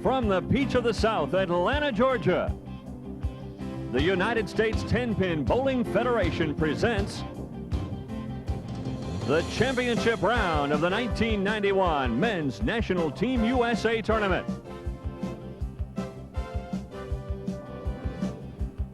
From the Peach of the South, Atlanta, Georgia, the United States 10-Pin Bowling Federation presents the championship round of the 1991 Men's National Team USA Tournament.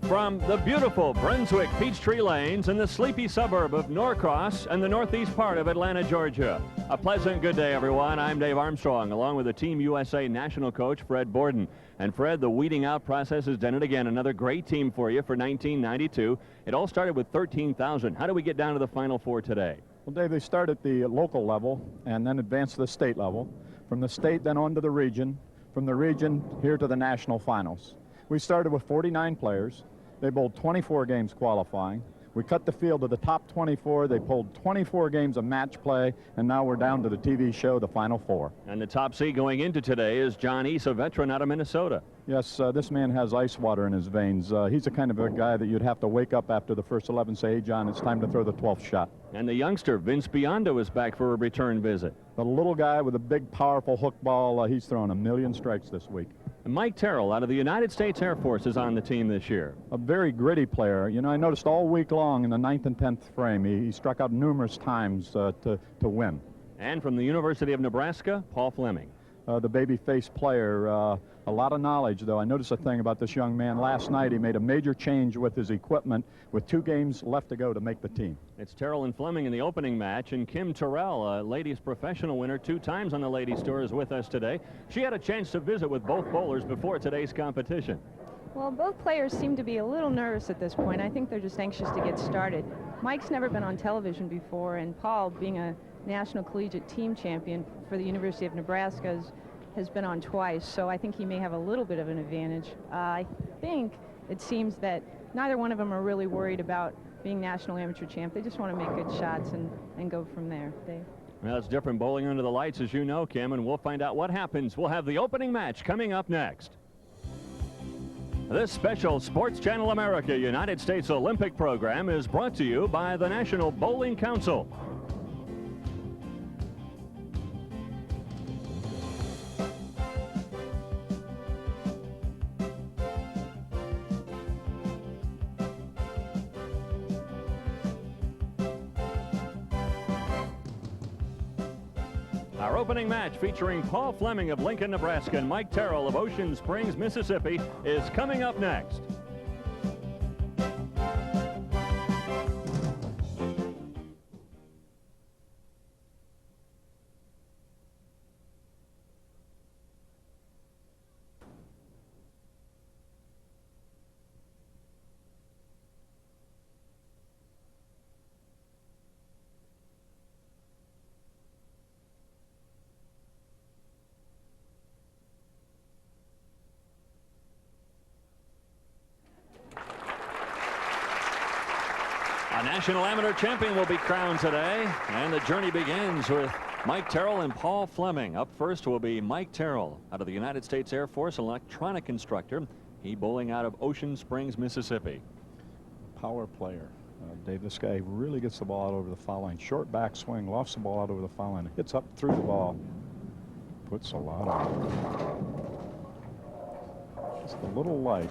From the beautiful Brunswick Peachtree lanes in the sleepy suburb of Norcross and the northeast part of Atlanta, Georgia. A pleasant good day, everyone. I'm Dave Armstrong, along with the Team USA national coach, Fred Borden. And Fred, the weeding out process has done it again. Another great team for you for 1992. It all started with 13,000. How do we get down to the Final Four today? Well, Dave, they start at the local level and then advance to the state level. From the state, then on to the region. From the region, here to the national finals. We started with 49 players. They bowled 24 games qualifying. We cut the field to the top 24. They pulled 24 games of match play, and now we're down to the TV show, the Final Four. And the top seed going into today is John Eiss, a veteran out of Minnesota. Yes, this man has ice water in his veins. He's the kind of a guy that you'd have to wake up after the first 11 and say, hey, John, it's time to throw the 12th shot. And the youngster, Vince Biondo, is back for a return visit. The little guy with a big, powerful hook ball, he's thrown 1,000,000 strikes this week. And Mike Terrell out of the United States Air Force is on the team this year. A very gritty player. You know, I noticed all week long in the 9th and 10th frame, he struck out numerous times to win. And from the University of Nebraska, Paul Fleming. The baby-faced player. A lot of knowledge, though. I noticed a thing about this young man. Last night, he made a major change with his equipment with 2 games left to go to make the team. It's Terrell and Fleming in the opening match, and Kim Terrell, a ladies professional winner 2 times on the ladies tour, is with us today. She had a chance to visit with both bowlers before today's competition. Well, both players seem to be a little nervous at this point. I think they're just anxious to get started. Mike's never been on television before, and Paul, being a national collegiate team champion for the University of Nebraska, has been on twice, so I think he may have a little bit of an advantage. I think it seems that neither one of them are really worried about being national amateur champ. They just want to make good shots and go from there. Dave? Well, it's different bowling under the lights, as you know, Kim, and we'll find out what happens. We'll have the opening match coming up next. This special Sports Channel America United States Olympic program is brought to you by the National Bowling Council. Our opening match, featuring Paul Fleming of Lincoln, Nebraska, and Mike Terrell of Ocean Springs, Mississippi, is coming up next. A national amateur champion will be crowned today, and the journey begins with Mike Terrell and Paul Fleming. Up first will be Mike Terrell out of the United States Air Force, an electronic instructor. He bowling out of Ocean Springs, Mississippi. Power player. Dave, this guy really gets the ball out over the foul line. Short backswing, lofts the ball out over the foul line, hits up through the ball, puts a lot on it. Just a little light.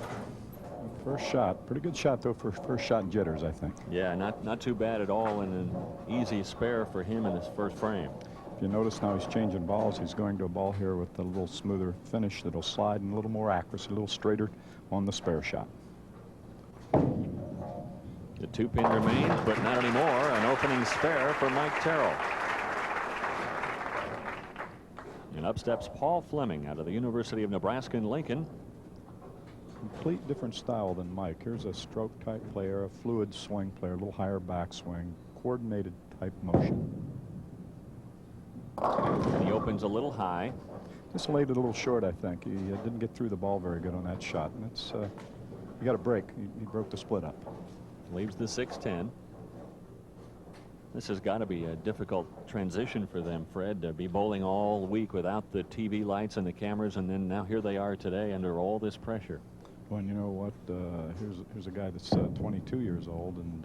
First shot, pretty good shot though for first shot jitters, I think. Yeah, not too bad at all, and an easy spare for him in his first frame. If you notice now, he's changing balls. He's going to a ball here with a little smoother finish that'll slide and a little more accuracy, a little straighter on the spare shot. The 2-pin remains, but not anymore. An opening spare for Mike Terrell. And up steps Paul Fleming out of the University of Nebraska in Lincoln. Complete different style than Mike. Here's a stroke type player, a fluid swing player, a little higher backswing, coordinated type motion. And he opens a little high. Just laid it a little short, I think. He didn't get through the ball very good on that shot. And it's you got a break. He broke the split up. Leaves the 6-10. This has got to be a difficult transition for them, Fred, to be bowling all week without the TV lights and the cameras, and then now here they are today under all this pressure. Well, you know what? Here's a guy that's 22 years old, and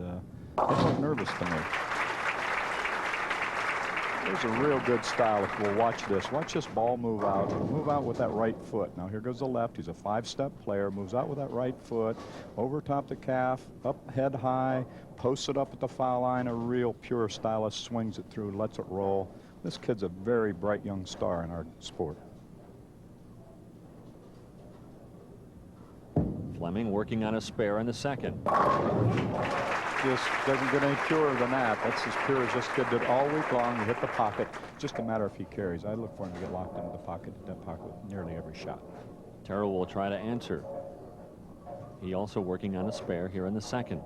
he looked nervous to me. There's a real good style if we'll watch this. Watch this ball move out. Move out with that right foot. Now here goes the left. He's a 5-step player. Moves out with that right foot. Over top the calf. Up head high. Posts it up at the foul line. A real pure stylist. Swings it through. Lets it roll. This kid's a very bright young star in our sport. Fleming working on a spare in the second. Just doesn't get any purer than that. That's as pure as this kid did all week long. He hit the pocket. Just a matter if he carries. I look for him to get locked into the pocket, with nearly every shot. Terrell will try to answer. He also working on a spare here in the second.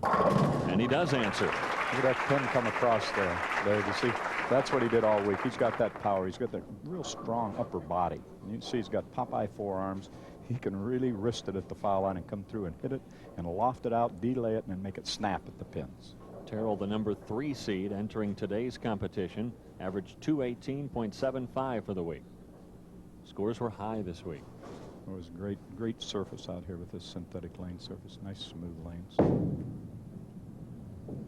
And he does answer. Look at that pin come across there, Dave. You see, that's what he did all week. He's got that power. He's got that real strong upper body. And you can see he's got Popeye forearms. He can really wrist it at the foul line and come through and hit it and loft it out, delay it, and then make it snap at the pins. Terrell, the number 3 seed entering today's competition, averaged 218.75 for the week. Scores were high this week. It was great surface out here with this synthetic lane surface. Nice smooth lanes.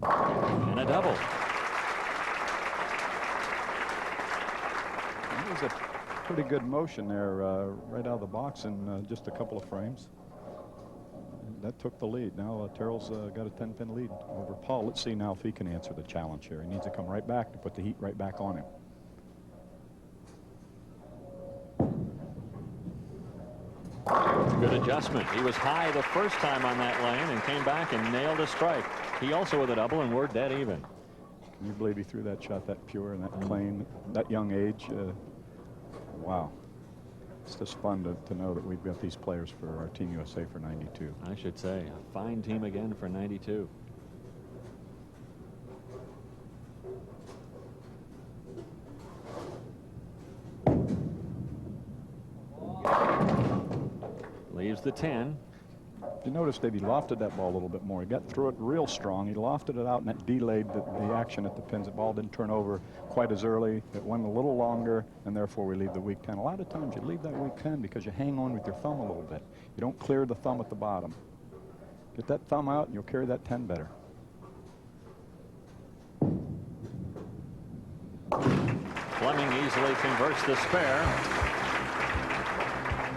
And a double. That was a pretty good motion there right out of the box in just a couple of frames. That took the lead. Now Terrell's got a 10-pin lead over Paul. Let's see now if he can answer the challenge here. He needs to come right back to put the heat right back on him. Good adjustment. He was high the first time on that lane and came back and nailed a strike. He also with a double, and we're dead even. Can you believe he threw that shot that pure and that clean, that young age? Wow. It's just fun to know that we've got these players for our Team USA for 92. I should say, a fine team again for 92. Leaves the 10. You notice, Dave, he lofted that ball a little bit more. He got through it real strong. He lofted it out, and that delayed the action at the pins. The ball didn't turn over quite as early. It went a little longer, and therefore we leave the weak 10. A lot of times you leave that weak 10 because you hang on with your thumb a little bit. You don't clear the thumb at the bottom. Get that thumb out, and you'll carry that 10 better. Fleming easily converts the spare.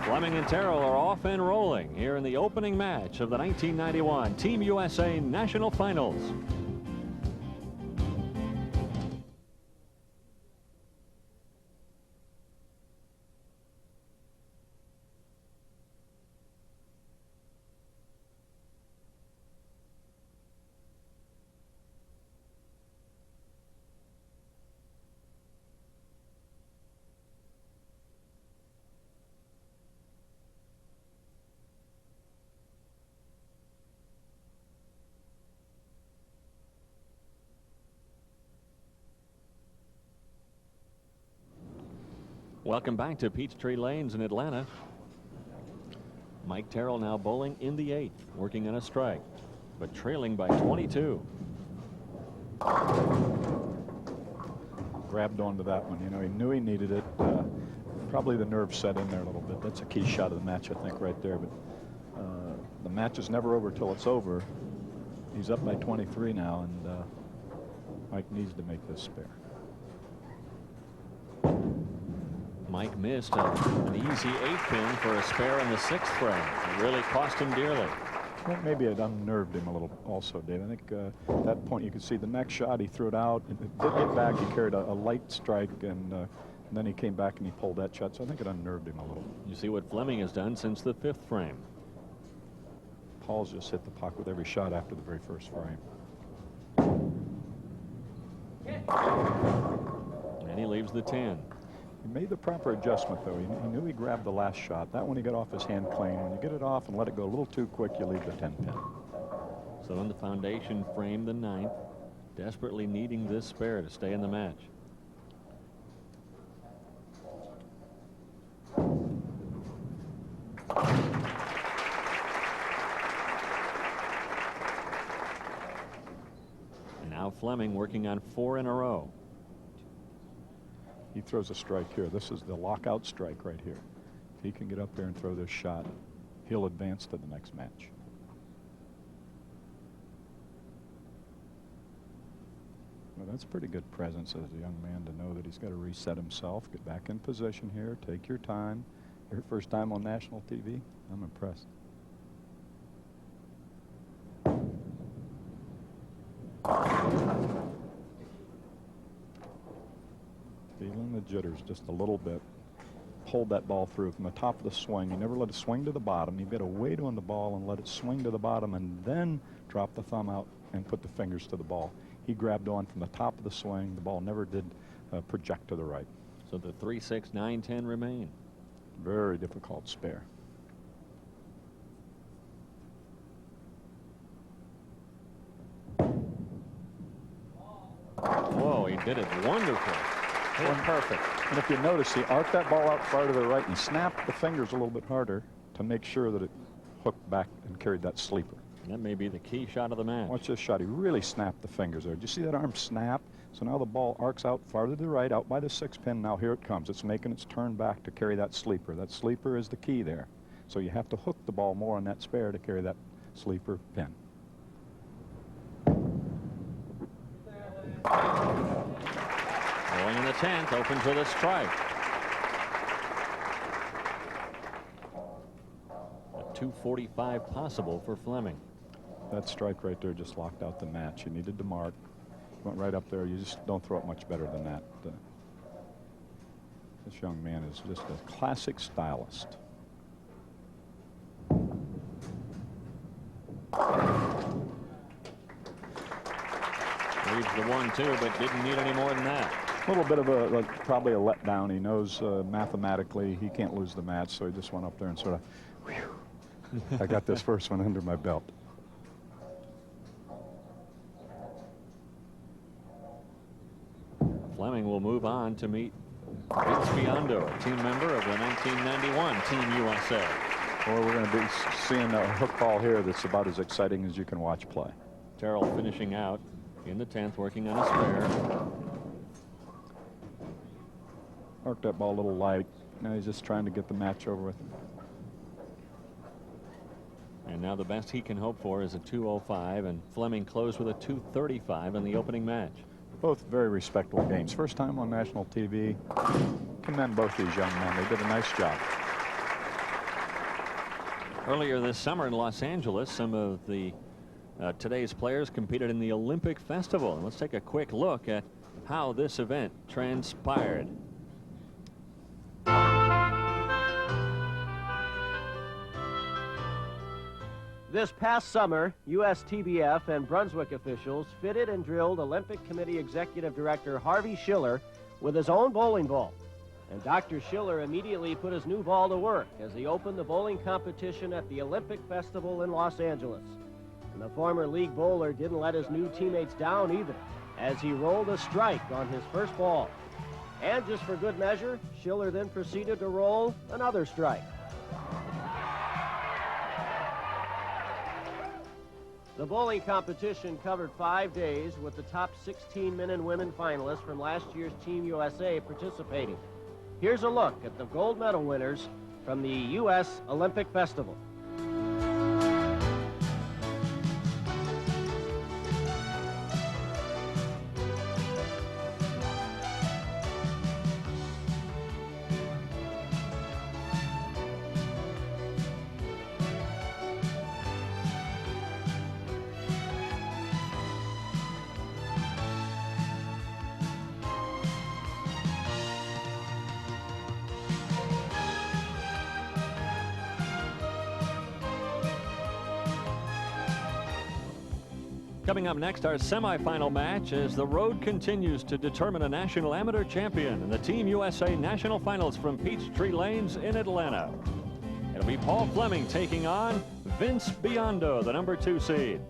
Fleming and Terrell are off and rolling here in the opening match of the 1991 Team USA National Finals. Welcome back to Peachtree Lanes in Atlanta. Mike Terrell now bowling in the 8th, working on a strike, but trailing by 22. Grabbed onto that one. You know, he knew he needed it. Probably the nerve set in there a little bit. That's a key shot of the match, I think, right there. But the match is never over till it's over. He's up by 23 now, and Mike needs to make this spare. Mike missed an easy 8-pin for a spare in the 6th frame. It really cost him dearly. Well, maybe it unnerved him a little also, Dave. I think at that point you could see the next shot, he threw it out. It did get back. He carried a light strike, and then he came back and he pulled that shot. So I think it unnerved him a little. You see what Fleming has done since the 5th frame. Paul's just hit the puck with every shot after the very first frame. And he leaves the 10. He made the proper adjustment, though. He knew he grabbed the last shot. That one he got off his hand clean. When you get it off and let it go a little too quick, you leave the 10-pin. So in the foundation frame, the 9th, desperately needing this spare to stay in the match. And now Fleming working on 4 in a row. He throws a strike here. This is the lockout strike right here. If he can get up there and throw this shot, he'll advance to the next match. Well, that's pretty good presence as a young man to know that he's got to reset himself, get back in position here, take your time. Your first time on national TV? I'm impressed. Feeling the jitters just a little bit. Hold that ball through from the top of the swing. You never let it swing to the bottom. You've got to wait on the ball and let it swing to the bottom and then drop the thumb out and put the fingers to the ball. He grabbed on from the top of the swing. The ball never did project to the right. So the 3, 6, 9, 10 remain. Very difficult spare. Whoa, he did it wonderful. Perfect. And if you notice, he arced that ball out far to the right and snapped the fingers a little bit harder to make sure that it hooked back and carried that sleeper. That may be the key shot of the match. Watch this shot. He really snapped the fingers there. Did you see that arm snap? So now the ball arcs out farther to the right, out by the 6 pin. Now here it comes. It's making its turn back to carry that sleeper. That sleeper is the key there. So you have to hook the ball more on that spare to carry that sleeper pin. Going in the 10th, opens with a strike. A 245 possible for Fleming. That strike right there just locked out the match. You needed to mark. Went right up there. You just don't throw it much better than that. This young man is just a classic stylist. Leaves the 1-2, but didn't need any more than that. A little bit of probably a letdown. He knows mathematically he can't lose the match, so he just went up there and sort of, whew, I got this first one under my belt. Fleming will move on to meet Biondo, a team member of the 1991 Team USA. Or we're going to be seeing a hook ball here that's about as exciting as you can watch play. Terrell finishing out in the 10th, working on a spare. Arced that ball a little light. Now he's just trying to get the match over with. And now the best he can hope for is a 205, and Fleming closed with a 235 in the opening match. Both very respectable games. First time on national TV. Commend both these young men. They did a nice job. Earlier this summer in Los Angeles, some of the today's players competed in the Olympic Festival. And let's take a quick look at how this event transpired. This past summer, USTBF and Brunswick officials fitted and drilled Olympic Committee Executive Director Harvey Schiller with his own bowling ball. And Dr. Schiller immediately put his new ball to work as he opened the bowling competition at the Olympic Festival in Los Angeles. And the former league bowler didn't let his new teammates down either, as he rolled a strike on his first ball. And just for good measure, Schiller then proceeded to roll another strike. The bowling competition covered 5 days with the top 16 men and women finalists from last year's Team USA participating. Here's a look at the gold medal winners from the U.S. Olympic Festival. Coming up next, our semifinal match as the road continues to determine a national amateur champion in the Team USA National Finals from Peachtree Lanes in Atlanta. It'll be Paul Fleming taking on Vince Biondo, the number 2 seed.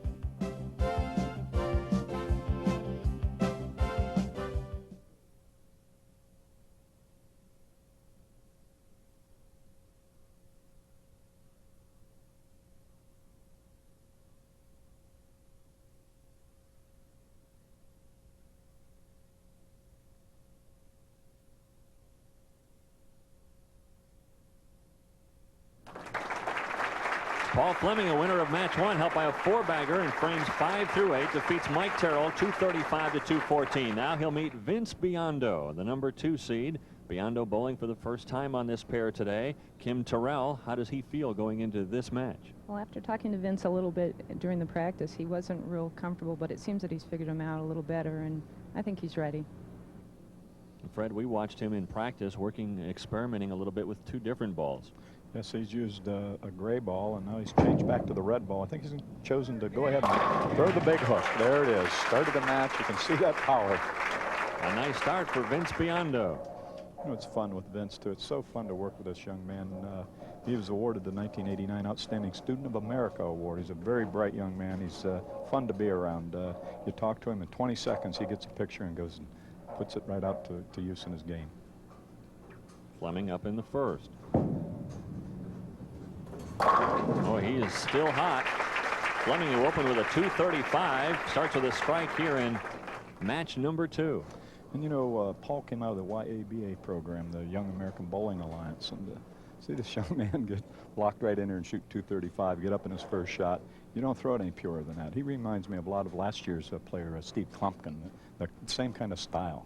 Paul Fleming, a winner of match 1, helped by a 4-bagger in frames 5 through 8, defeats Mike Terrell 235 to 214. Now he'll meet Vince Biondo, the number 2 seed. Biondo bowling for the first time on this pair today. Kim Terrell, how does he feel going into this match? Well, after talking to Vince a little bit during the practice, he wasn't real comfortable, but it seems that he's figured him out a little better, and I think he's ready. Fred, we watched him in practice experimenting a little bit with 2 different balls. Yes, he's used a gray ball, and now he's changed back to the red ball. I think he's chosen to go ahead and throw the big hook. There it is. Started the match. You can see that power. A nice start for Vince Biondo. You know, it's fun with Vince, too. It's so fun to work with this young man. He was awarded the 1989 Outstanding Student of America Award. He's a very bright young man. He's fun to be around. You talk to him in 20 seconds, he gets a picture and goes and puts it right out to use in his game. Fleming up in the first. Oh, he is still hot. Fleming, who opened with a 235, starts with a strike here in match number 2. And you know, Paul came out of the YABA program, the Young American Bowling Alliance, and see this young man get locked right in there and shoot 235, get up in his first shot. You don't throw it any purer than that. He reminds me of a lot of last year's player, Steve Klumpkin, the same kind of style.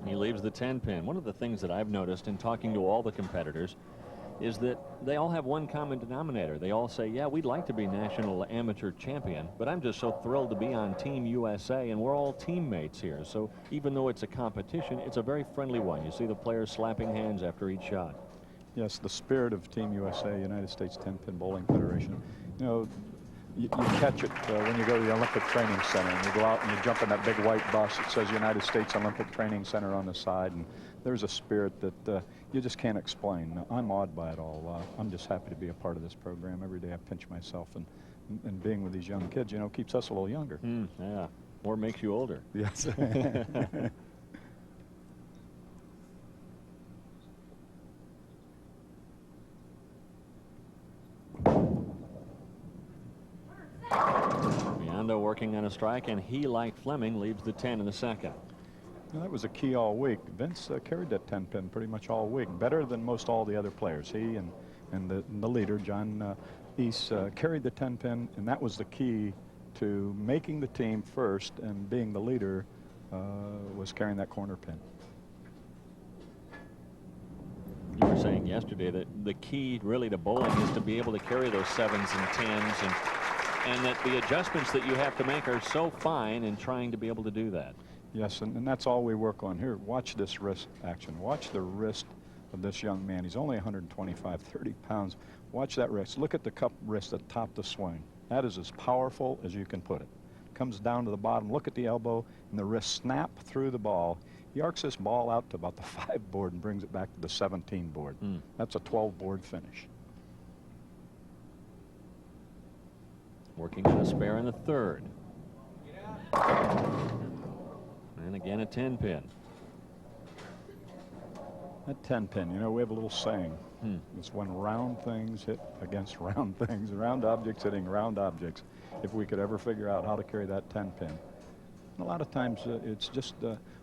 He leaves the 10-pin. One of the things that I've noticed in talking to all the competitors is that they all have one common denominator. They all say, yeah, we'd like to be national amateur champion, but I'm just so thrilled to be on Team USA, and we're all teammates here. So even though it's a competition, it's a very friendly one. You see the players slapping hands after each shot. Yes, the spirit of Team USA, United States 10-pin Bowling Federation. You know, you catch it when you go to the Olympic Training Center and you go out and you jump in that big white bus. It says United States Olympic Training Center on the side, and there's a spirit that you just can't explain. I'm awed by it all. I'm just happy to be a part of this program. Every day I pinch myself, and being with these young kids, you know, keeps us a little younger. Yeah, or makes you older. Yes. Biondo working on a strike, and he, like Fleming, leaves the 10 in the second. Well, that was a key all week. Vince carried that 10-pin pretty much all week, better than most all the other players. He and the leader, John Eiss, carried the 10-pin, and that was the key to making the team first, and being the leader was carrying that corner pin. You were saying yesterday that the key really to bowling is to be able to carry those 7s and 10s, and that the adjustments that you have to make are so fine in trying to be able to do that. Yes, and that's all we work on here. Watch this wrist action. Watch the wrist of this young man. He's only 125, 30 pounds. Watch that wrist. Look at the cup wrist at the top of the swing. That is as powerful as you can put it. Comes down to the bottom. Look at the elbow and the wrist snap through the ball. He arcs this ball out to about the 5 board and brings it back to the 17 board. That's a 12 board finish. Working on a spare in the third. And again a 10-pin. That 10-pin, you know, we have a little saying. It's when round things hit against round things, round objects hitting round objects. If we could ever figure out how to carry that 10-pin. A lot of times it's just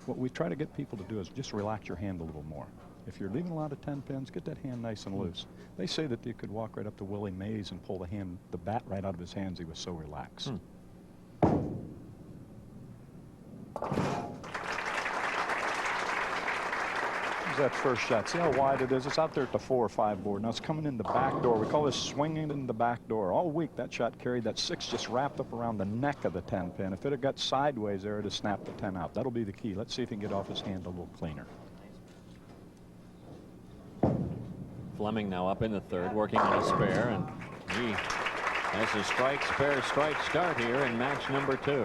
what we try to get people to do is just relax your hand a little more. If you're leaving a lot of 10-pins, get that hand nice and loose. They say that you could walk right up to Willie Mays and pull the bat right out of his hands. He was so relaxed. There's that first shot. See how wide it is? It's out there at the 4 or 5 board. Now it's coming in the back door. We call this swinging in the back door. All week that shot carried that 6 just wrapped up around the neck of the 10-pin. If it had got sideways there, it would have snapped the 10 out. That'll be the key. Let's see if he can get off his hand a little cleaner. Fleming now up in the third, working on a spare, and he has a strike, spare, strike start here in match number 2.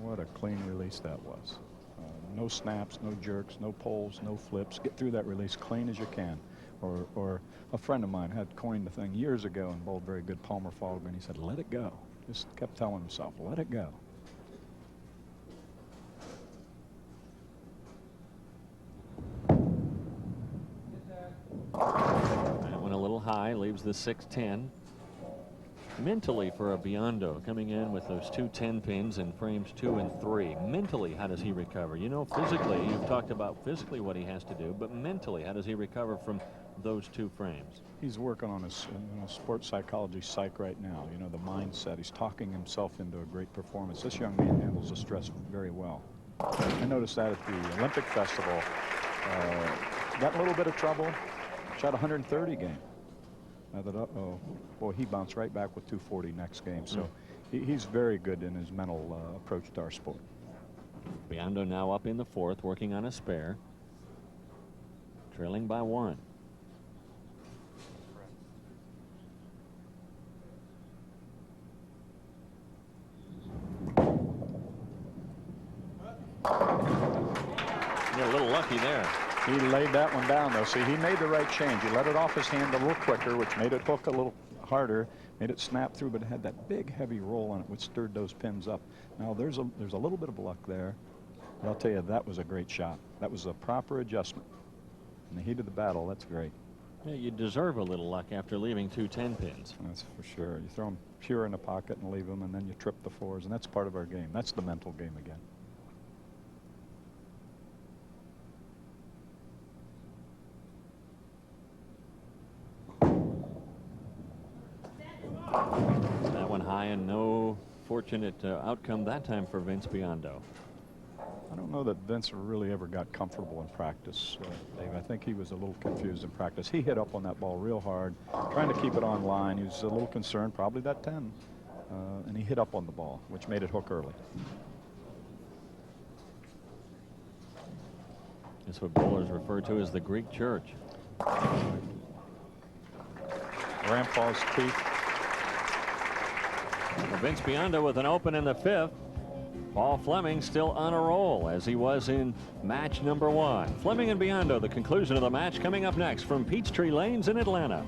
What a clean release that was. No snaps, no jerks, no pulls, no flips. Get through that release clean as you can. Or a friend of mine had coined the thing years ago and bowled very good, Palmer followed me, and he said, let it go. Just kept telling himself, let it go. That one a little high, leaves the 6-10. Mentally, for a Biondo coming in with those two 10 pins in frames 2 and 3, mentally, how does he recover? You know, physically, you've talked about physically what he has to do, but mentally, how does he recover from those two frames? He's working on his sports psychology psych right now. You know, the mindset. He's talking himself into a great performance. This young man handles the stress very well. I noticed that at the Olympic Festival. Got in a little bit of trouble. Shot 130 game. I thought, uh-oh. Boy, he bounced right back with 240 next game. So he's very good in his mental approach to our sport. Biondo now up in the 4th, working on a spare. Trailing by 1. You're a little lucky there. He laid that one down, though. See, he made the right change. He let it off his hand a little quicker, which made it hook a little harder, made it snap through, but it had that big, heavy roll on it, which stirred those pins up. Now, there's a little bit of luck there. But I'll tell you, that was a great shot. That was a proper adjustment. In the heat of the battle, that's great. Yeah, you deserve a little luck after leaving two 10 pins. That's for sure. You throw them pure in the pocket and leave them, and then you trip the 4s, and that's part of our game. That's the mental game again. That one high, and no fortunate outcome that time for Vince Biondo. I don't know that Vince really ever got comfortable in practice, Dave. I think he was a little confused in practice. He hit up on that ball real hard, trying to keep it on line. He was a little concerned, probably that 10, and he hit up on the ball, which made it hook early. That's what bowlers refer to as the Greek church. Grandpa's teeth. Vince Biondo with an open in the 5th. Paul Fleming still on a roll as he was in match number 1. Fleming and Biondo, the conclusion of the match, coming up next from Peachtree Lanes in Atlanta.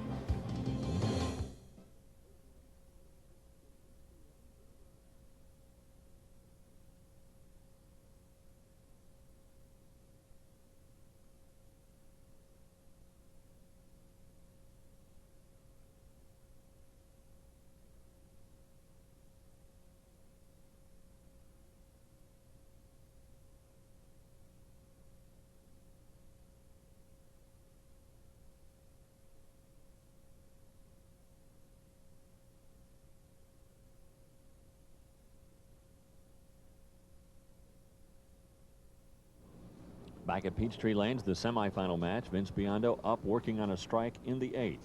Back at Peachtree Lanes, the semifinal match. Vince Biondo up working on a strike in the 8th.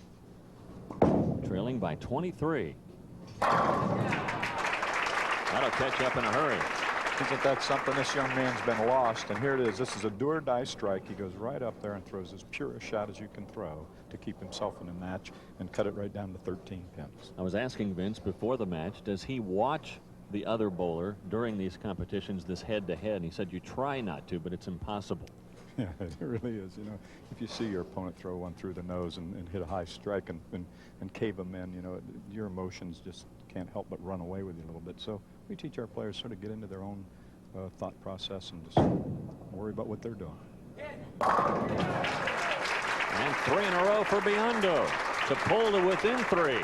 Trailing by 23. That'll catch up in a hurry. Isn't that something? This young man's been lost, and here it is. This is a do-or-die strike. He goes right up there and throws as pure a shot as you can throw to keep himself in a match and cut it right down to 13 pins. I was asking Vince before the match, does he watch the other bowler during these competitions, this head-to-head? And he said you try not to, but it's impossible. Yeah, it really is. You know, if you see your opponent throw one through the nose and hit a high strike and cave them in, you know, your emotions just can't help but run away with you a little bit. So we teach our players sort of get into their own thought process and just worry about what they're doing. And 3 in a row for Biondo to pull to within 3.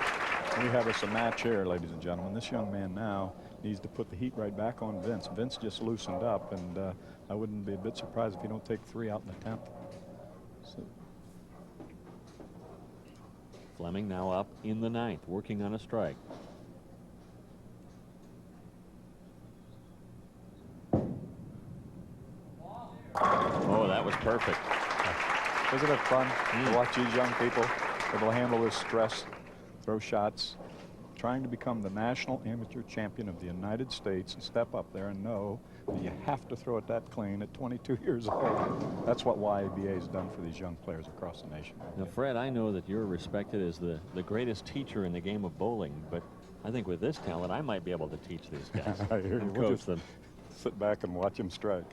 We have us a match here, ladies and gentlemen. This young man now needs to put the heat right back on Vince. Vince just loosened up, and I wouldn't be a bit surprised if you don't take 3 out in the 10th. So. Fleming now up in the 9th, working on a strike. Oh, that was perfect. Isn't it fun to watch these young people able to handle this stress, throw shots, trying to become the national amateur champion of the United States and step up there and know that you have to throw it that clean at 22 years old. That's what YABA has done for these young players across the nation. Now, Fred, I know that you're respected as the greatest teacher in the game of bowling, but I think with this talent, I might be able to teach these guys and We'll coach just them. Sit back and watch them strike.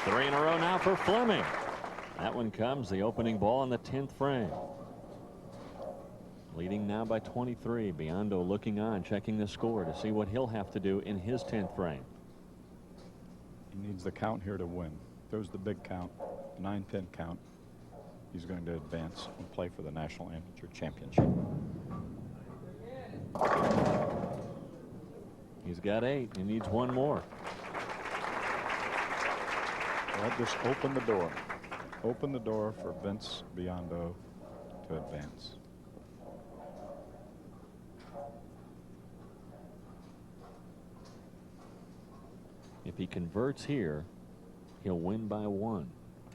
3 in a row now for Fleming. That one comes, the opening ball in the 10th frame. Leading now by 23. Biondo looking on, checking the score to see what he'll have to do in his 10th frame. He needs the count here to win. goes the big count, 9-pin count, he's going to advance and play for the National Amateur Championship. He's got 8. He needs 1 more. That just opened the door. Open the door for Vince Biondo to advance. If he converts here, he'll win by 1,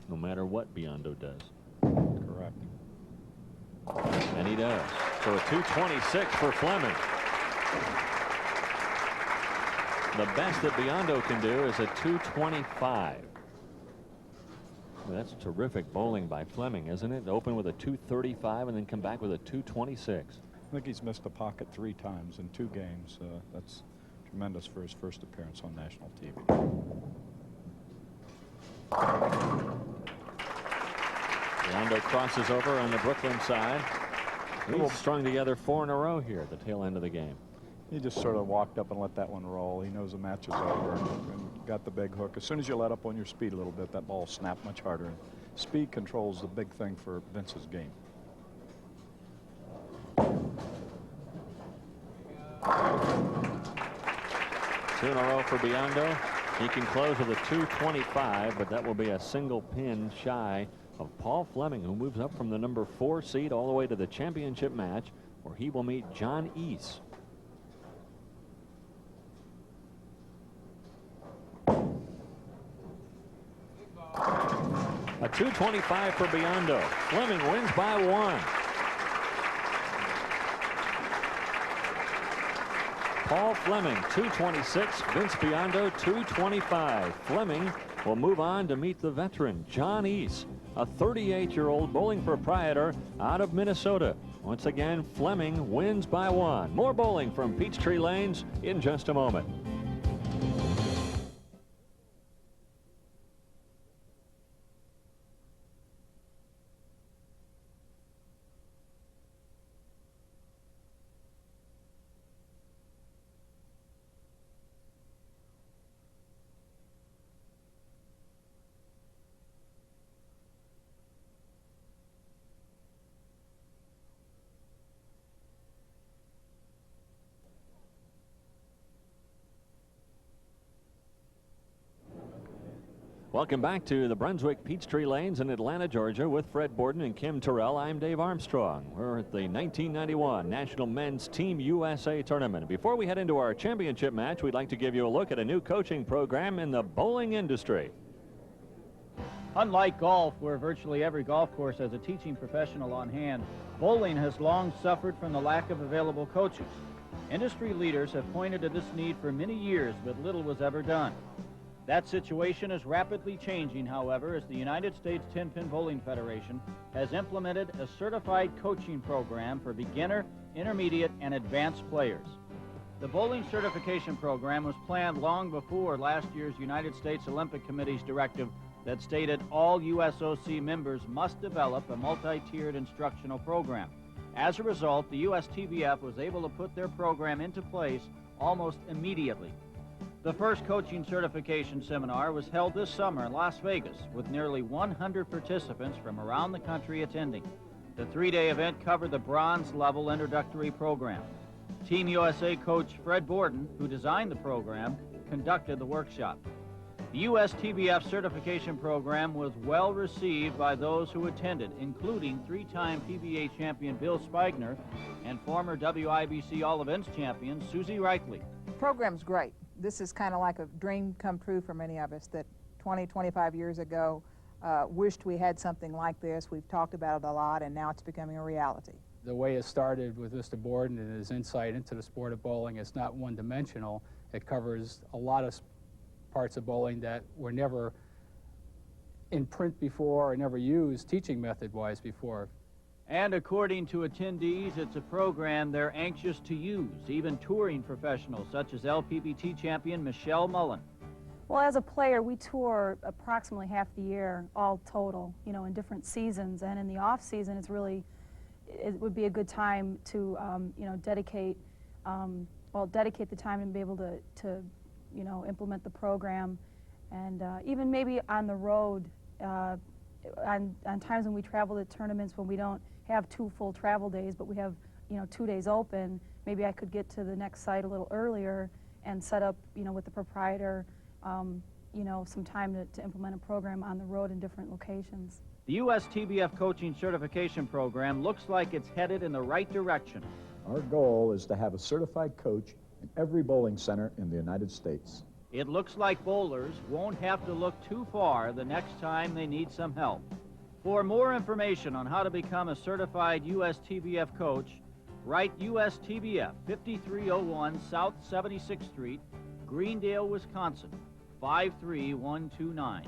no matter what Biondo does. Correct. And he does. So a 226 for Fleming. The best that Biondo can do is a 225. Well, that's terrific bowling by Fleming, isn't it? Open with a 235 and then come back with a 226. I think he's missed the pocket 3 times in 2 games. That's tremendous for his first appearance on national TV. Biondo crosses over on the Brooklyn side. He's strung together 4 in a row here at the tail end of the game. He just sort of walked up and let that one roll. He knows the match is over and got the big hook. As soon as you let up on your speed a little bit, that ball snapped much harder. And speed controls the big thing for Vince's game. Two in a row for Biondo. He can close with a 225, but that will be a single pin shy of Paul Fleming, who moves up from the number 4 seed all the way to the championship match, where he will meet John Eiss. A 225 for Biondo. Fleming wins by 1. Paul Fleming, 226. Vince Biondo, 225. Fleming will move on to meet the veteran, John Eiss, a 38-year-old bowling proprietor out of Minnesota. Once again, Fleming wins by 1. More bowling from Peachtree Lanes in just a moment. Welcome back to the Brunswick Peachtree Lanes in Atlanta, Georgia, with Fred Borden and Kim Terrell. I'm Dave Armstrong. We're at the 1991 National Men's Team USA Tournament. Before we head into our championship match, we'd like to give you a look at a new coaching program in the bowling industry. Unlike golf, where virtually every golf course has a teaching professional on hand, bowling has long suffered from the lack of available coaches. Industry leaders have pointed to this need for many years, but little was ever done. That situation is rapidly changing, however, as the United States 10-Pin Bowling Federation has implemented a certified coaching program for beginner, intermediate, and advanced players. The bowling certification program was planned long before last year's United States Olympic Committee's directive that stated all USOC members must develop a multi-tiered instructional program. As a result, the USTBF was able to put their program into place almost immediately. The first coaching certification seminar was held this summer in Las Vegas with nearly 100 participants from around the country attending. The 3-day event covered the bronze level introductory program. Team USA coach Fred Borden, who designed the program, conducted the workshop. The USTBF certification program was well received by those who attended, including 3-time PBA champion Bill Spigner and former WIBC All Events champion Susie Reithley. The program's great. This is kind of like a dream come true for many of us that 20, 25 years ago wished we had something like this. We've talked about it a lot, and now it's becoming a reality. The way it started with Mr. Borden and his insight into the sport of bowling, it's not one-dimensional. It covers a lot of parts of bowling that were never in print before or never used teaching method-wise before. And according to attendees, it's a program they're anxious to use, even touring professionals such as LPBT champion Michelle Mullen. Well, as a player, we tour approximately half the year, all total, you know, in different seasons. And in the off season, it would be a good time to, you know, dedicate the time and be able to, you know, implement the program And even maybe on the road, on times when we travel to tournaments when we don't have 2 full travel days, but we have 2 days open, maybe I could get to the next site a little earlier and set up, with the proprietor, some time to implement a program on the road in different locations. The USTBF Coaching Certification Program looks like it's headed in the right direction. Our goal is to have a certified coach in every bowling center in the United States. It looks like bowlers won't have to look too far the next time they need some help. For more information on how to become a certified USTBF coach, write USTBF, 5301 South 76th Street, Greendale, Wisconsin, 53129.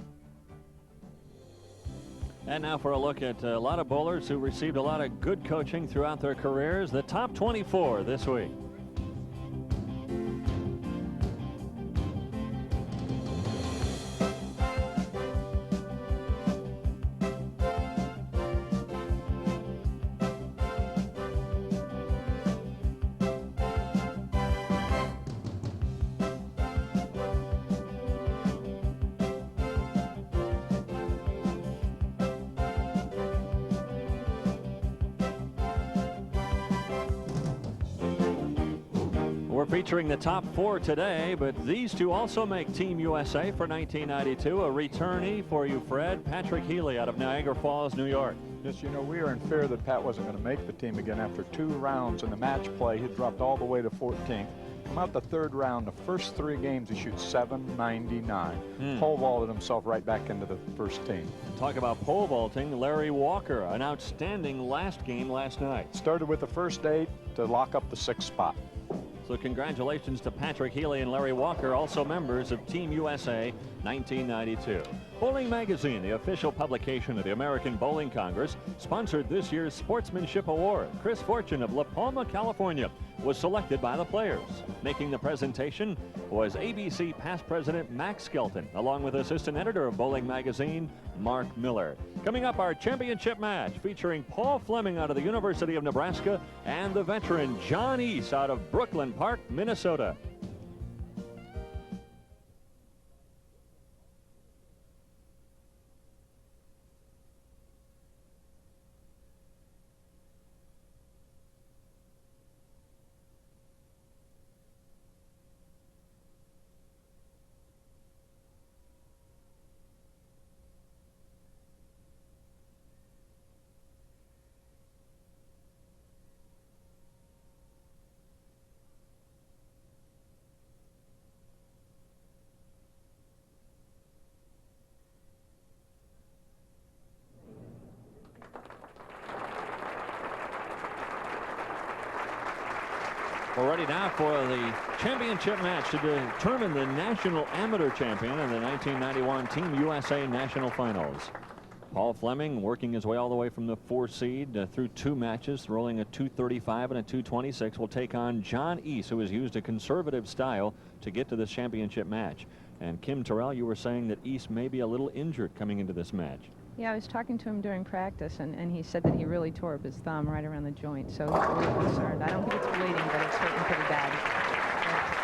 And now for a look at a lot of bowlers who received a lot of good coaching throughout their careers. The top 24 this week. We're featuring the top 4 today, but these two also make Team USA for 1992. A returnee for you, Fred, Patrick Healy out of Niagara Falls, New York. Yes, we were in fear that Pat wasn't going to make the team again after 2 rounds in the match play. He dropped all the way to 14th. Come out the 3rd round, the first 3 games he shoots 799. Pole vaulted himself right back into the first team. Talk about pole vaulting, Larry Walker, an outstanding last game last night. Started with the first 8 to lock up the 6th spot. So congratulations to Patrick Healy and Larry Walker, also members of Team USA 1992. Bowling Magazine, the official publication of the American Bowling Congress, sponsored this year's Sportsmanship Award. Chris Fortune of La Palma, California, was selected by the players. Making the presentation was ABC past president Max Skelton, along with assistant editor of Bowling Magazine, Mark Miller. Coming up, our championship match featuring Paul Fleming out of the University of Nebraska and the veteran John Eiss out of Brooklyn Park, Minnesota. We're ready now for the championship match to determine the national amateur champion in the 1991 Team USA National Finals. Paul Fleming working his way all the way from the 4 seed through 2 matches, rolling a 235 and a 226, will take on John Eiss, who has used a conservative style to get to this championship match. And Kim Terrell, you were saying that Eiss may be a little injured coming into this match. Yeah, I was talking to him during practice, and he said that he really tore up his thumb right around the joint, so he's a little concerned. I don't think it's bleeding, but it's hurting pretty bad.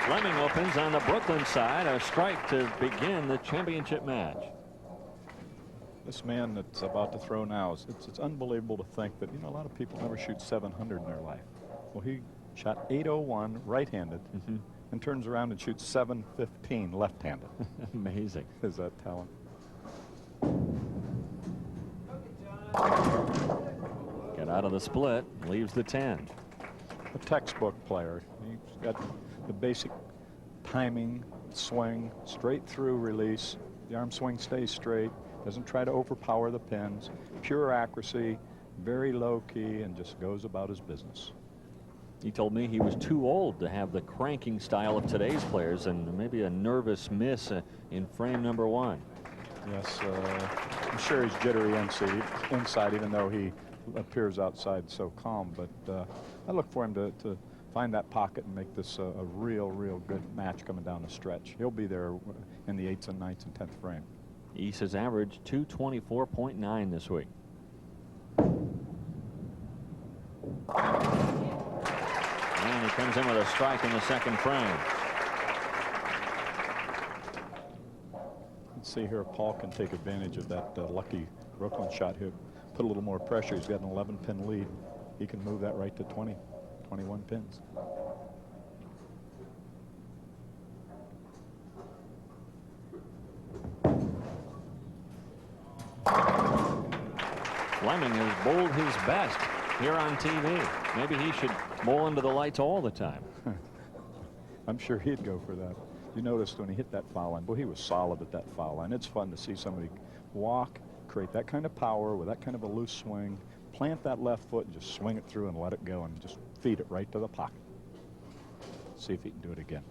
Fleming opens on the Brooklyn side, a strike to begin the championship match. This man that's about to throw now, it's unbelievable to think that, a lot of people never shoot 700 in their life. Well, he shot 801 right-handed and turns around and shoots 715 left-handed. Amazing. Is that talent? Get out of the split, leaves the 10. A textbook player. He's got the basic timing, swing, straight through release. The arm swing stays straight, doesn't try to overpower the pins, pure accuracy, very low key, and just goes about his business. He told me he was too old to have the cranking style of today's players, and maybe a nervous miss in frame number 1. Yes, I'm sure he's jittery inside, even though he appears outside so calm. But I look for him to find that pocket and make this a real good match coming down the stretch. He'll be there in the 8th and 9th and 10th frame. Eiss has averaged 224.9 this week. And he comes in with a strike in the 2nd frame. see here if Paul can take advantage of that lucky Brooklyn shot here. Put a little more pressure. He's got an 11-pin lead. He can move that right to 20, 21 pins. Fleming has bowled his best here on TV. Maybe he should bowl into the lights all the time. I'm sure he'd go for that. You noticed when he hit that foul line, boy, he was solid at that foul line. It's fun to see somebody walk, create that kind of power with that kind of a loose swing, plant that left foot and just swing it through and let it go and just feed it right to the pocket. See if he can do it again.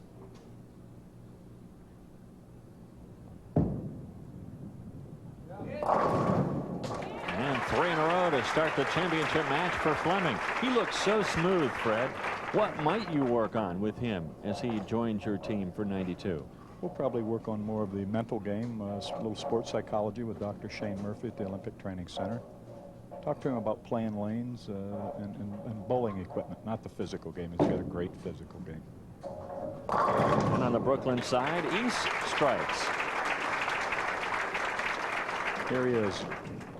And 3 in a row to start the championship match for Fleming. He looks so smooth, Fred. What might you work on with him as he joins your team for 92? We'll probably work on more of the mental game, a little sports psychology with Dr. Shane Murphy at the Olympic Training Center. Talk to him about playing lanes and bowling equipment, not the physical game. He's got a great physical game. And on the Brooklyn side, Eiss strikes. Here he is,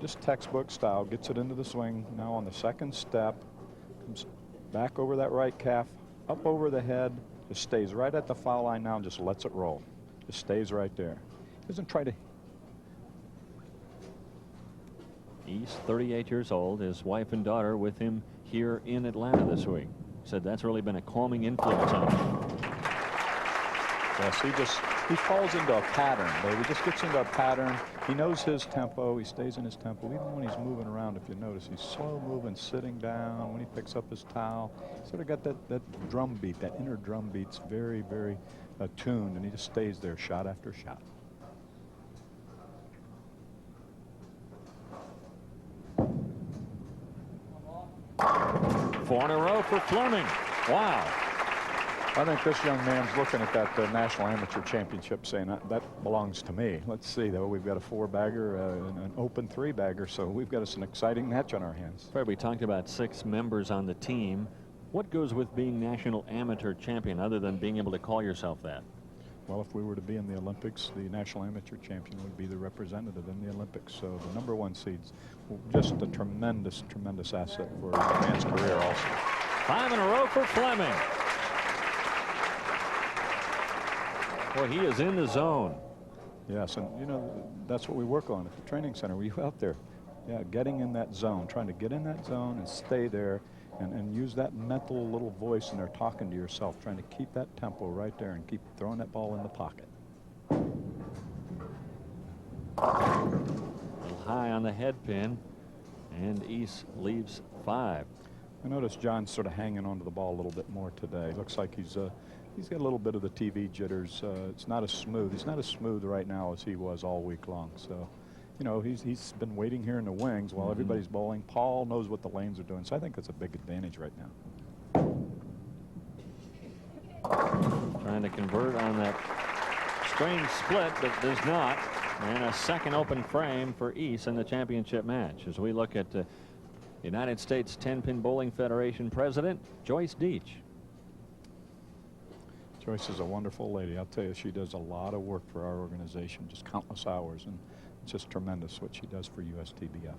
just textbook style, gets it into the swing. Now on the second step, comes back over that right calf, up over the head, just stays right at the foul line now and just lets it roll. Just stays right there. Doesn't try to. Eiss, 38 years old, his wife and daughter with him here in Atlanta this week. Said that's really been a calming influence on him. Yes, he falls into a pattern, baby. He just gets into a pattern. He knows his tempo. He stays in his tempo. Even when he's moving around, if you notice, he's slow moving, sitting down. When he picks up his towel, sort of got that drum beat, that inner drum beat's very, very attuned, and he just stays there shot after shot. Four in a row for Fleming. Wow. I think this young man's looking at that National Amateur Championship saying, that belongs to me. Let's see, though. We've got a 4-bagger, an open 3-bagger, so we've got us an exciting match on our hands. Fred, we talked about 6 members on the team. What goes with being National Amateur Champion other than being able to call yourself that? Well, if we were to be in the Olympics, the National Amateur Champion would be the representative in the Olympics. So the #1 seeds, just a tremendous, tremendous asset for a man's career also. 5 in a row for Fleming. Boy, he is in the zone. Yes, and you know, that's what we work on at the training center. We out there, yeah, getting in that zone, trying to get in that zone and stay there and use that mental little voice in there talking to yourself, trying to keep that tempo right there and keep throwing that ball in the pocket. A little high on the head pin, and Eiss leaves 5. I noticed John's sort of hanging onto the ball a little bit more today. Looks like he's got a little bit of the TV jitters. It's not as smooth. He's not as smooth right now as he was all week long. So, you know, he's been waiting here in the wings while everybody's bowling. Paul knows what the lanes are doing, so I think that's a big advantage right now. Trying to convert on that strange split, but does not. And a second open frame for Eiss in the championship match as we look at United States 10-Pin Bowling Federation President Joyce Deach. Joyce is a wonderful lady. I'll tell you, she does a lot of work for our organization, just countless hours, and it's just tremendous what she does for USTBF.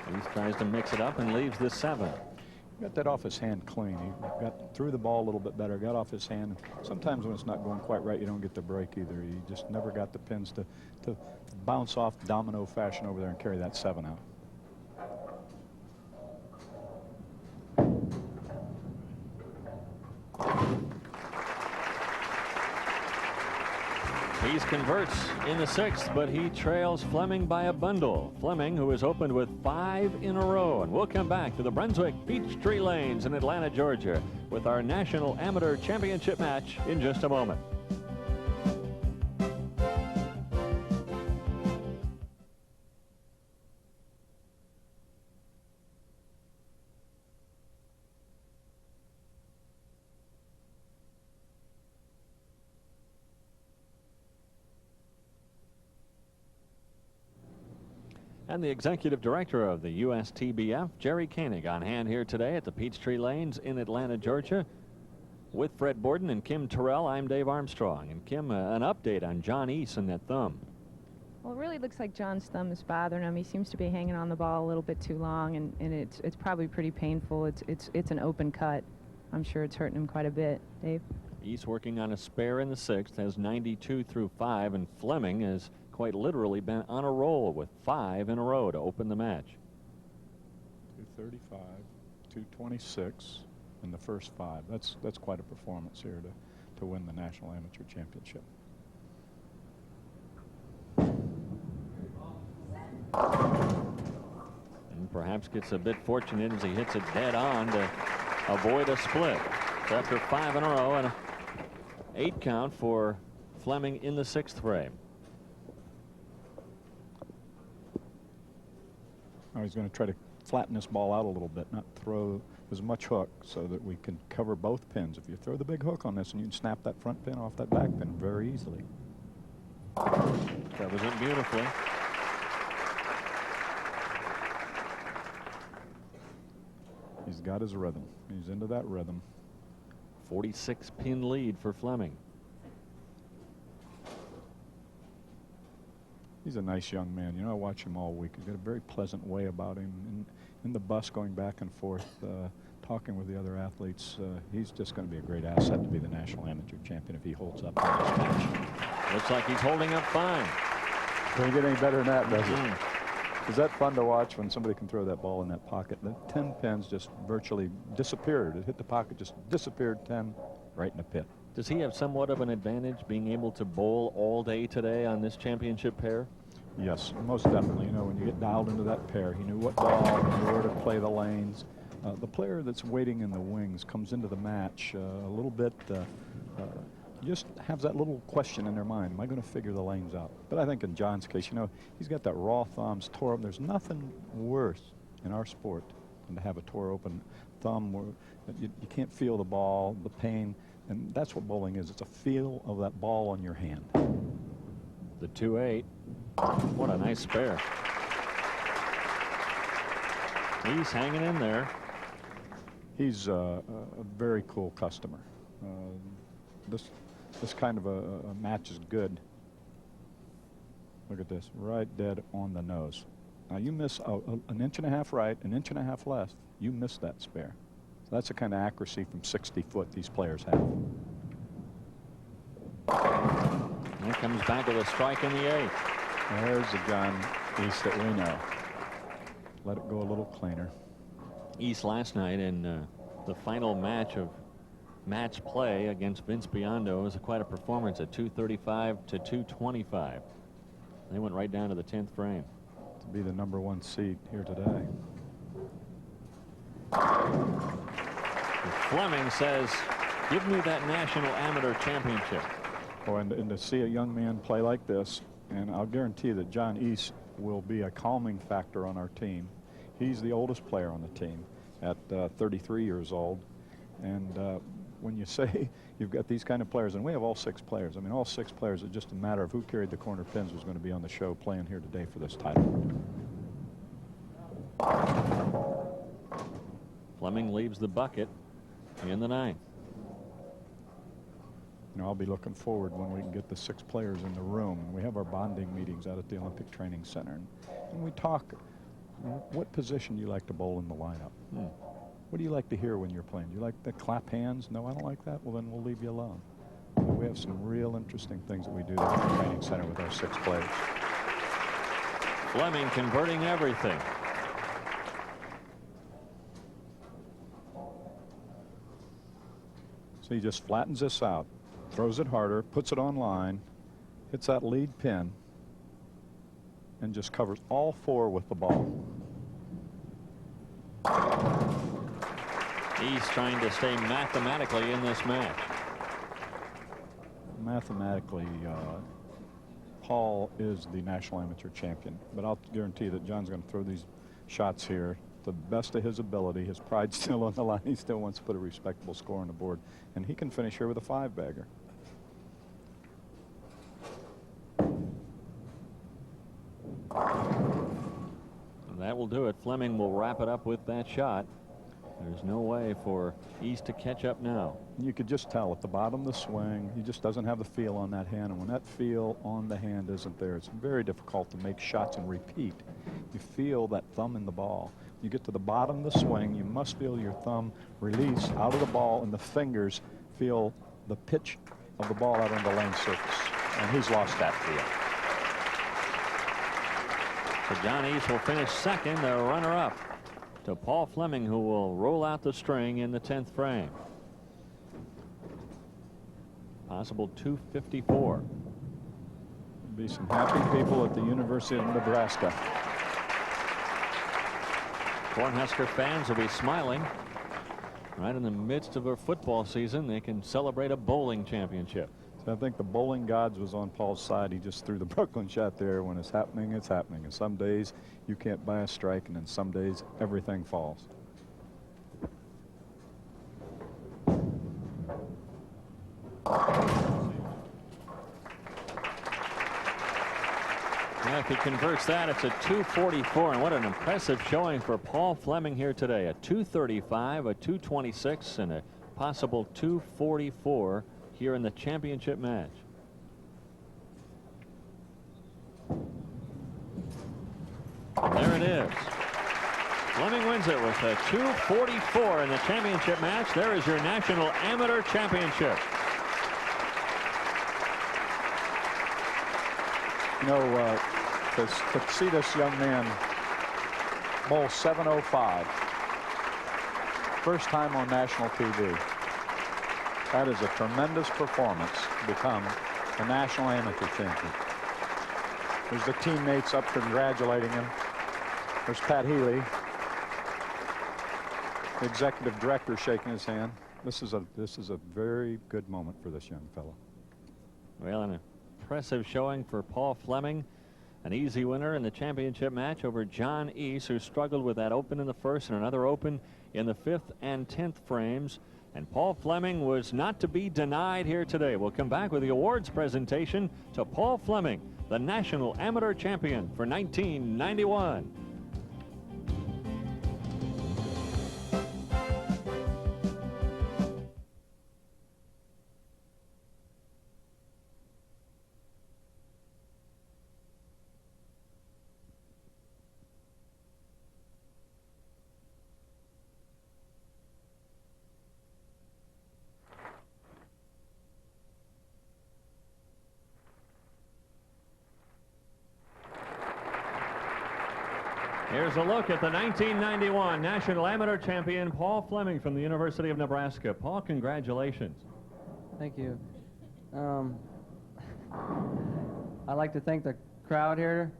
Eiss tries to mix it up and leaves the 7. Got that off his hand clean. He got through the ball a little bit better, got off his hand. Sometimes when it's not going quite right, you don't get the break either. He just never got the pins to bounce off domino fashion over there and carry that 7 out. Eiss converts in the 6th, but he trails Fleming by a bundle. Fleming, who has opened with 5 in a row. And we'll come back to the Brunswick Peachtree Lanes in Atlanta, Georgia, with our National Amateur Championship match in just a moment. And the executive director of the USTBF, Jerry Koenig, on hand here today at the Peachtree Lanes in Atlanta, Georgia. With Fred Borden and Kim Terrell, I'm Dave Armstrong. And Kim, an update on John Eiss and that thumb. Well, it really looks like John's thumb is bothering him. He seems to be hanging on the ball a little bit too long, and it's probably pretty painful. It's an open cut. I'm sure it's hurting him quite a bit. Dave? Eiss working on a spare in the 6th, has 92 through 5, and Fleming has quite literally been on a roll with 5 in a row to open the match. 235, 226 in the first 5. That's quite a performance here to win the National Amateur Championship. And perhaps gets a bit fortunate as he hits it dead on to avoid a split. So after 5 in a row and an 8 count for Fleming in the 6th frame. Now he's going to try to flatten this ball out a little bit, not throw as much hook, so that we can cover both pins. If you throw the big hook on this, and you can snap that front pin off that back pin very easily. Covers it beautifully. He's got his rhythm. He's into that rhythm. 46 pin lead for Fleming. He's a nice young man. You know, I watch him all week. He's got a very pleasant way about him. In the bus going back and forth, talking with the other athletes, he's just going to be a great asset to be the National Amateur Champion if he holds up in this match. Looks like he's holding up fine. Can't get any better than that, does it? Is that fun to watch when somebody can throw that ball in that pocket? The 10 pins just virtually disappeared. It hit the pocket, just disappeared 10 right in the pit. Does he have somewhat of an advantage being able to bowl all day today on this championship pair? Yes, most definitely. You know, when you get dialed into that pair, he knew what ball, he knew where to play the lanes. The player that's waiting in the wings comes into the match a little bit, just has that little question in their mind. Am I going to figure the lanes out? But I think in John's case, you know, he's got that raw thumbs tore up. There's nothing worse in our sport than to have a tore open thumb where you can't feel the ball, the pain. And that's what bowling is. It's a feel of that ball on your hand. The 2-8. What a nice spare. He's hanging in there. He's a very cool customer. This kind of a match is good. Look at this, right dead on the nose. Now you miss an inch and a half right, an inch and a half left, you miss that spare. So that's the kind of accuracy from 60 foot these players have. And it comes back with a strike in the 8th. There's the John Eiss that we know. Let it go a little cleaner. Eiss last night in the final match of match play against Vince Biondo was quite a performance at 235 to 225. They went right down to the 10th frame. To be the #1 seed here today. Fleming says, give me that National Amateur Championship. Oh, and to see a young man play like this, and I'll guarantee that John Eiss will be a calming factor on our team. He's the oldest player on the team at 33 years old. And when you say you've got these kind of players, and we have all 6 players. I mean, all 6 players, it's just a matter of who carried the corner pins was going to be on the show playing here today for this title. Fleming leaves the bucket in the 9th. You know, I'll be looking forward when we can get the 6 players in the room. And we have our bonding meetings out at the Olympic Training Center. And we talk, what position do you like to bowl in the lineup? What do you like to hear when you're playing? Do you like to clap hands? No, I don't like that. Well, then we'll leave you alone. We have some real interesting things that we do at the training center with our 6 players. Fleming converting everything. So he just flattens this out, throws it harder, puts it on line, hits that lead pin, and just covers all 4 with the ball. He's trying to stay mathematically in this match. Mathematically, Paul is the National Amateur Champion, but I'll guarantee that John's going to throw these shots here to the best of his ability. His pride's still on the line. He still wants to put a respectable score on the board, and he can finish here with a 5-bagger. And that will do it. Fleming will wrap it up with that shot. There's no way for Eiss to catch up now. You could just tell at the bottom of the swing, he just doesn't have the feel on that hand. And when that feel on the hand isn't there, it's very difficult to make shots and repeat. You feel that thumb in the ball. You get to the bottom of the swing, you must feel your thumb release out of the ball, and the fingers feel the pitch of the ball out on the lane surface. And he's lost that feel. So John Eiss will finish second, the runner-up to Paul Fleming, who will roll out the string in the 10th frame. Possible 254. There'll be some happy people at the University of Nebraska. Cornhusker fans will be smiling. Right in the midst of a football season, they can celebrate a bowling championship. So I think the bowling gods was on Paul's side. He just threw the Brooklyn shot there. When it's happening, it's happening. And some days you can't buy a strike, and then some days everything falls. Well, if he converts that, it's a 244, and what an impressive showing for Paul Fleming here today. A 235, a 226, and a possible 244 here in the championship match. And there it is. Fleming wins it with a 244 in the championship match. There is your National Amateur Championship. You know, to see this young man bowl 705, first time on national TV, that is a tremendous performance to become a national amateur champion. There's the teammates up congratulating him. There's Pat Healy, the executive director, shaking his hand. This is a very good moment for this young fellow. Well, an impressive showing for Paul Fleming. An easy winner in the championship match over John Eiss, who struggled with that open in the first and another open in the 5th and 10th frames. And Paul Fleming was not to be denied here today. We'll come back with the awards presentation to Paul Fleming, the National Amateur Champion for 1991. Here's a look at the 1991 National Amateur Champion, Paul Fleming from the University of Nebraska. Paul, congratulations. Thank you. I'd like to thank the crowd here.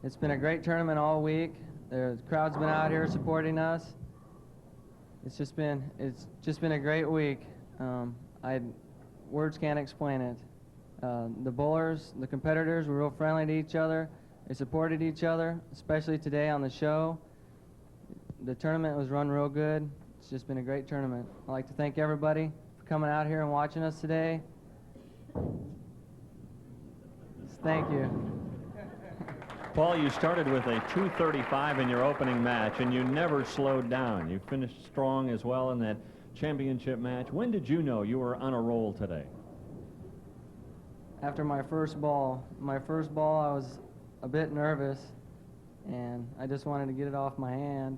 It's been a great tournament all week. The crowd's been out here supporting us. It's just been a great week. Words can't explain it. The bowlers, the competitors were real friendly to each other. They supported each other, especially today on the show. The tournament was run real good. It's just been a great tournament. I'd like to thank everybody for coming out here and watching us today. Thank you. Paul, you started with a 235 in your opening match, and you never slowed down. You finished strong as well in that championship match. When did you know you were on a roll today? After my first ball. I was a bit nervous, and I just wanted to get it off my hand.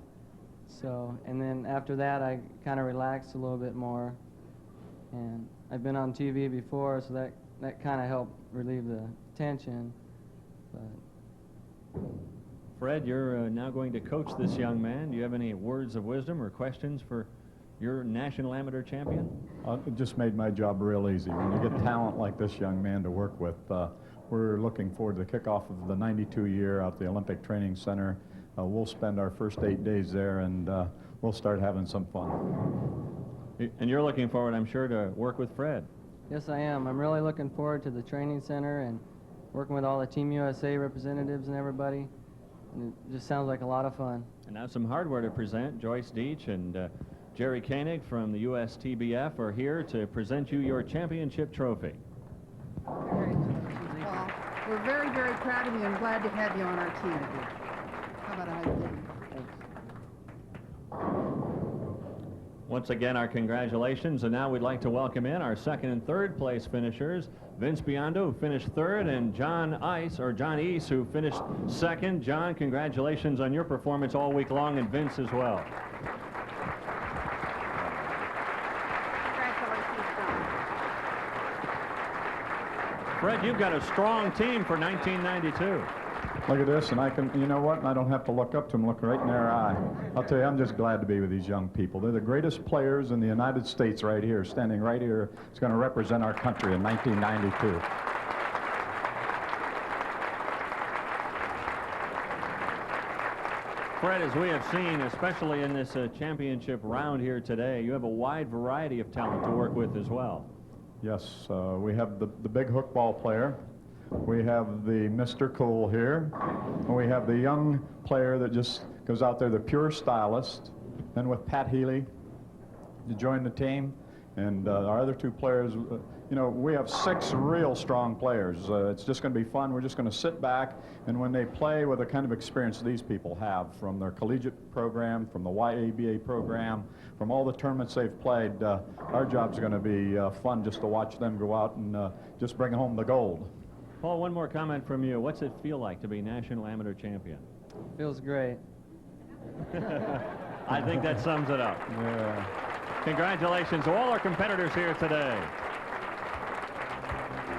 So, and then after that, I kind of relaxed a little bit more. And I've been on TV before, so that kind of helped relieve the tension. But Fred, you're now going to coach this young man. Do you have any words of wisdom or questions for your National Amateur Champion? It just made my job real easy. When you get talent like this young man to work with, we're looking forward to the kickoff of the 92 year out at the Olympic Training Center. We'll spend our first 8 days there, and we'll start having some fun. And you're looking forward, I'm sure, to work with Fred. Yes, I am. I'm really looking forward to the training center and working with all the Team USA representatives and everybody. And it just sounds like a lot of fun. And now some hardware to present. Joyce Deach and Jerry Koenig from the USTBF are here to present you your championship trophy. We're very, very proud of you and glad to have you on our team. How about a high five? Once again, our congratulations, and now we'd like to welcome in our second and third place finishers. Vince Biondo, who finished third, and John Eiss, who finished second. John, congratulations on your performance all week long, and Vince as well. Fred, you've got a strong team for 1992. Look at this, and I can, you know what, I don't have to look up to them, look right in their eye. I'll tell you, I'm just glad to be with these young people. They're the greatest players in the United States right here, standing right here. It's going to represent our country in 1992. Fred, as we have seen, especially in this championship round here today, you have a wide variety of talent to work with as well. Yes, we have the big hook ball player. We have the Mr. Cool here. And we have the young player that just goes out there, the pure stylist. Then with Pat Healy to join the team. And our other two players, you know, we have 6 real strong players. It's just going to be fun. We're just going to sit back, and when they play with the kind of experience these people have from their collegiate program, from the YABA program, from all the tournaments they've played, our job's going to be fun just to watch them go out and just bring home the gold. Paul, one more comment from you. What's it feel like to be national amateur champion? Feels great. I think that sums it up. Yeah. Congratulations to all our competitors here today.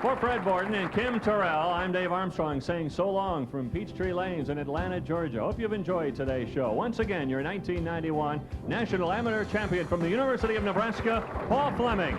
For Fred Borden and Kim Terrell, I'm Dave Armstrong saying so long from Peachtree Lanes in Atlanta, Georgia. Hope you've enjoyed today's show. Once again, your 1991 National Amateur Champion from the University of Nebraska, Paul Fleming.